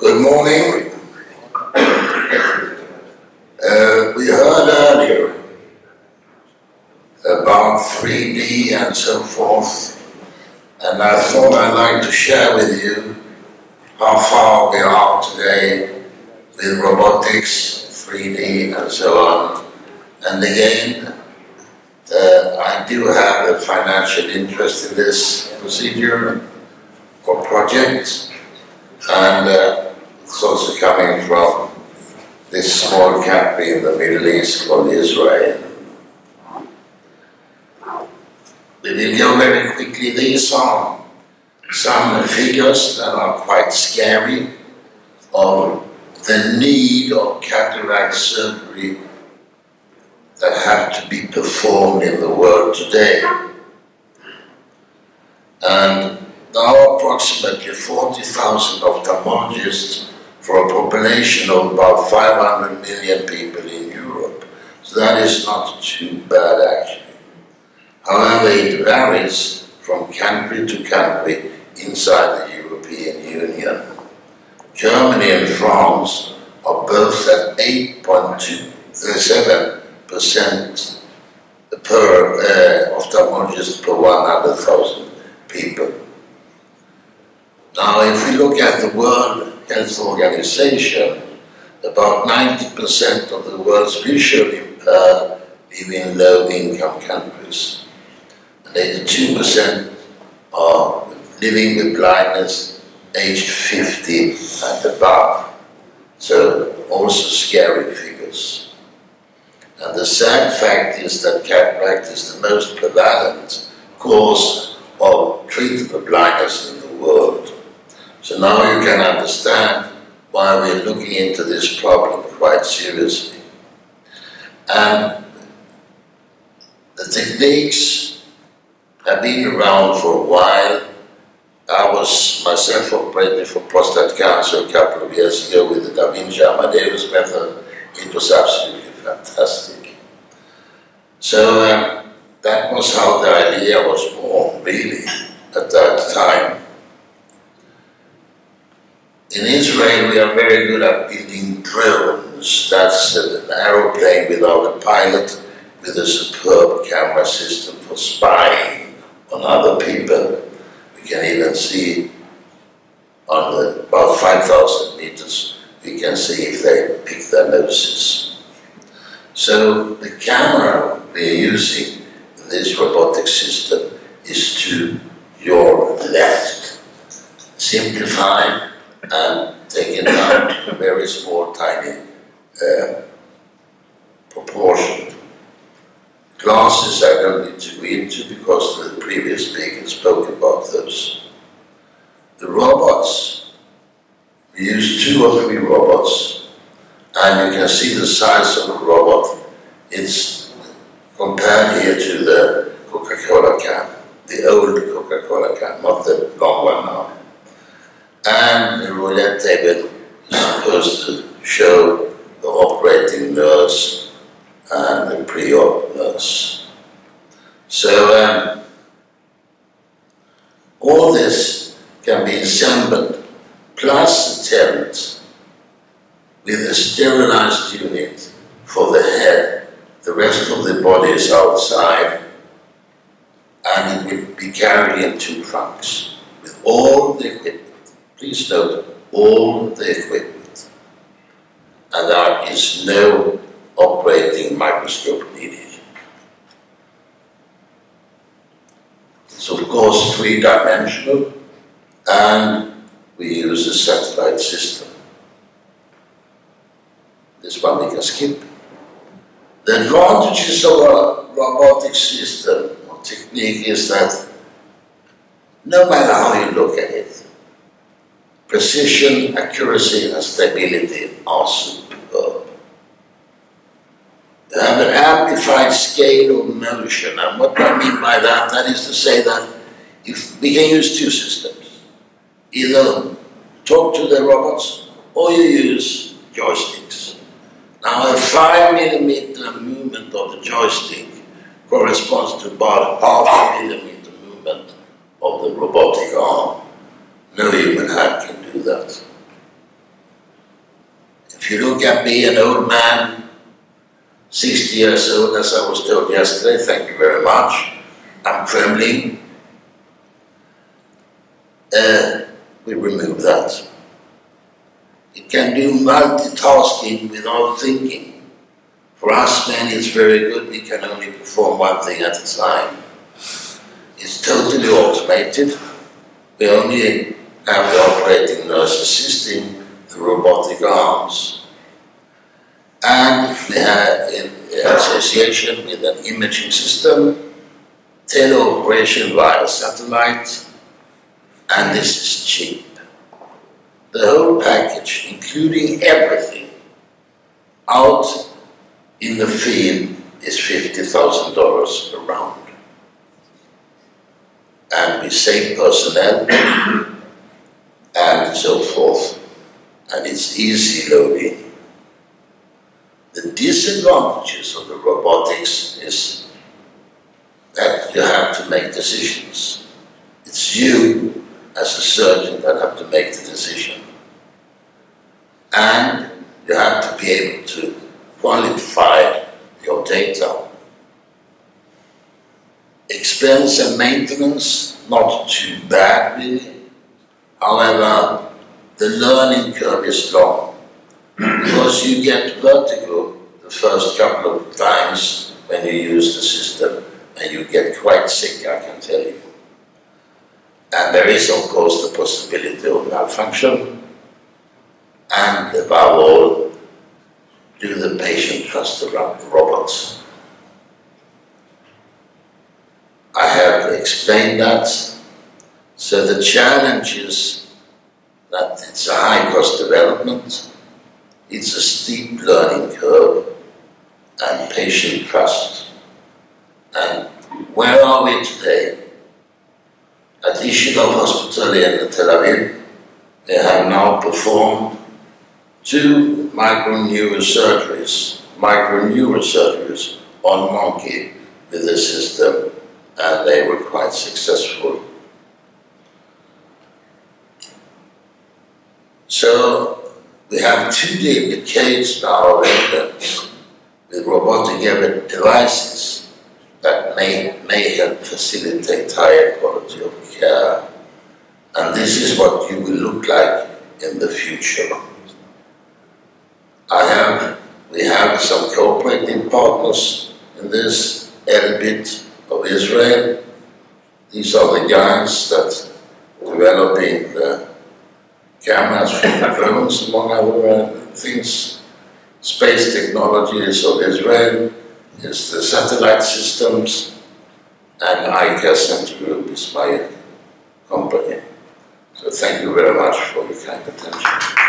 Good morning. We heard earlier about 3D and so forth, and I thought I'd like to share with you how far we are today with robotics, 3D and so on. And again, I do have a financial interest in this procedure or project, and it's also coming from this small country in the Middle East called Israel. We will go very quickly. These are some figures that are quite scary of the need of cataract surgery that have to be performed in the world today. And there are approximately 40,000 ophthalmologists for a population of about 500 million people in Europe. So that is not too bad actually. However, it varies from country to country inside the European Union. Germany and France are both at 8.27% per ophthalmologist per 100,000 people. Now, if we look at the World Health Organization, about 90% of the world's visually impaired live in low-income countries. And 82% are living with blindness aged 50 and above. So, also scary figures. And the sad fact is that cataract is the most prevalent cause of treatable blindness in the world. So now you can understand why we're looking into this problem quite seriously. And the techniques have been around for a while. I was myself operated for prostate cancer a couple of years ago with the Da Vinci Amadeus method. It was absolutely fantastic. So that was how the idea was born, really, at that time. In Israel, we are very good at building drones. That's an aeroplane without a pilot with a superb camera system for spying on other people. We can even see on about 5,000 meters, we can see if they pick their noses. So the camera we're using in this robotic system is to your left. Simplified and taken down to a very small, tiny proportion. Glasses I don't need to go into because the previous speaker spoke about those. The robots, we use 2 or 3 robots, and you can see the size of the robot. It's compared here to the Coca-Cola can, the old Coca-Cola can, not the long one now. And the roulette table is supposed to show the operating nurse and the pre-op nurse. So all this can be assembled, plus a tent with a sterilized unit for the head. The rest of the body is outside, and it will be carried in 2 trunks with all the equipment. Please note, all the equipment, and there is no operating microscope needed. It's of course 3-dimensional, and we use a satellite system. This one we can skip. The advantages of a robotic system or technique is that no matter how you look at it, precision, accuracy, and stability are superb. You have an amplified scale of motion, and what I mean by that, that is to say that if we can use 2 systems. Either talk to the robots, or you use joysticks. Now a 5mm movement of the joystick corresponds to about ½ millimeter movement of the robotic arm. No human hand can do that. can be an old man, 60 years old, as I was told yesterday. Thank you very much. I'm trembling. We remove that. It can do multitasking without thinking. For us men, it's very good. We can only perform one thing at a time. It's totally automated. We only have the operating nurse assisting the robotic arms. And we have, in association with an imaging system, teleoperation via satellite, and this is cheap. The whole package, including everything, out in the field is $50,000 around. And we save personnel and so forth, and it's easy loading. The disadvantages of the robotics is that you have to make decisions. It's you as a surgeon that have to make the decision. And you have to be able to qualify your data. Expense and maintenance, not too bad really. However, the learning curve is long because you get vertigo the first couple of times when you use the system, and you get quite sick, I can tell you. And there is, of course, the possibility of malfunction, and above all, do the patient trust the robots? I have explained that. So the challenge is that it's a high-cost development, it's a steep learning curve, and patient trust. And where are we today? At Ichilov Hospital in Tel Aviv, they have now performed 2 microneurosurgeries on monkey with the system, and they were quite successful. So we have 2 decades now of evidence with robotic devices that may help facilitate higher quality of care. And this is what you will look like in the future. We have some cooperating partners in this, Elbit of Israel. These are the guys that are developing the cameras for the drones, among other things. Space Technologies of Israel is the satellite systems, and ICA Center Group is my company. So thank you very much for your kind attention.